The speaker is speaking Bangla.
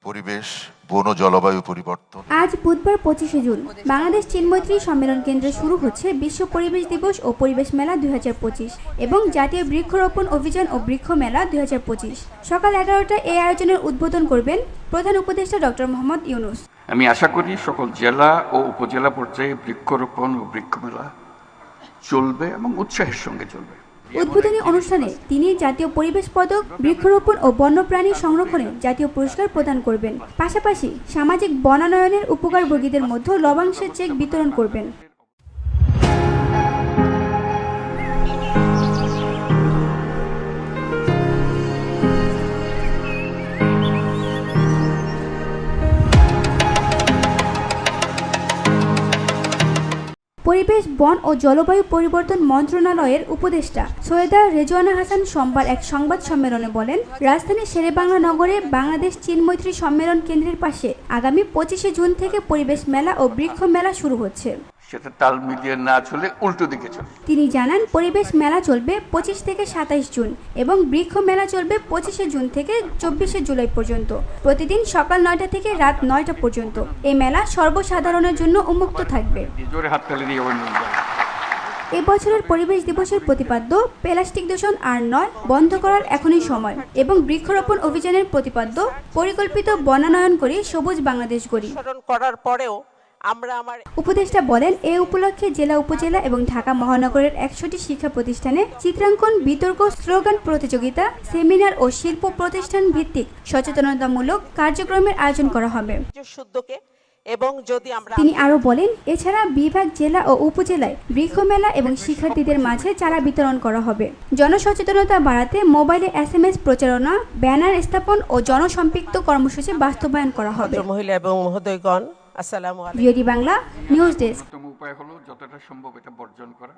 পরিবেশ, বন ও জলবায়ু পরিবর্তন। আজ বুধবার 25শে জুন বাংলাদেশ চীন মৈত্রী সম্মেলন কেন্দ্রে শুরু হচ্ছে বিশ্ব পরিবেশ দিবস ও পরিবেশ মেলা 2025 এবং জাতীয় বৃক্ষরোপণ অভিযান ও বৃক্ষ মেলা 2025। সকাল 11টায় এই আয়োজনের উদ্বোধন করবেন প্রধান উপদেষ্টা ডক্টর মোহাম্মদ ইউনূস। আমি আশা করি সকল জেলা ও উপজেলা পর্যায়ে বৃক্ষরোপণ ও বৃক্ষ মেলা চলবে এবং উৎসাহের সঙ্গে চলবে। উদ্বোধনী অনুষ্ঠানে তিনি জাতীয় পরিবেশ পদক, বৃক্ষরোপণ ও বন্যপ্রাণী সংরক্ষণে জাতীয় পুরস্কার প্রদান করবেন। পাশাপাশি সামাজিক বনায়নের উপকারভোগীদের মধ্যে লভ্যাংশের চেক বিতরণ করবেন। পরিবেশ, বন ও জলবায়ু পরিবর্তন মন্ত্রণালয়ের উপদেষ্টা সৈয়দা রেজওয়ানা হাসান সোমবার এক সংবাদ সম্মেলনে বলেন, রাজধানীর শেরেবাংলা নগরে বাংলাদেশ চীন মৈত্রী সম্মেলন কেন্দ্রের পাশে আগামী 25শে জুন থেকে পরিবেশ মেলা ও বৃক্ষ মেলা শুরু হচ্ছে। সেটা তাল মিলিয়ে না চলে উল্টো দিকে চলে। তিনি জানান, পরিবেশ মেলা চলবে 25 থেকে 27 জুন এবং বৃক্ষ মেলা চলবে 25শে জুন থেকে 24শে জুলাই পর্যন্ত, প্রতিদিন সকাল 9টা থেকে রাত 9টা পর্যন্ত। এই মেলা সর্বসাধারণের জন্য উন্মুক্ত থাকবে। জোরে হাততালি দিয়ে এবছরের পরিবেশ দিবসের প্রতিপাদ্য প্লাস্টিক দূষণ আর নয়, বন্ধ করার এখনই সময় এবং বৃক্ষরোপণ অভিযানের প্রতিপাদ্য পরিকল্পিত বনায়ন করি, সবুজ বাংলাদেশ গড়ি। করার পরেও উপদেষ্টা বলেন, এই উপলক্ষে জেলা, উপজেলা এবং ঢাকা মহানগরের 100টি শিক্ষা প্রতিষ্ঠানে চিত্রাঙ্কন, বিতর্ক, স্লোগান প্রতিযোগিতা, সেমিনার ও শিল্প প্রতিষ্ঠান ভিত্তিক সচেতনতামূলক কার্যক্রমের আয়োজন করা হবে। তিনি আরো বলেন, এছাড়া বিভাগ, জেলা ও উপজেলায় বৃক্ষ মেলা এবং শিক্ষার্থীদের মাঝে চারা বিতরণ করা হবে। জনসচেতনতা বাড়াতে মোবাইলে SMS প্রচারণা, ব্যানার স্থাপন ও জনসম্পৃক্ত কর্মসূচি বাস্তবায়ন করা হবে। মহিলা এবং মহোদয়গণ, আসসালামু আলাইকুম। VOD Bangla news desk. উপায় হলো যতটা সম্ভব এটা বর্জন করা।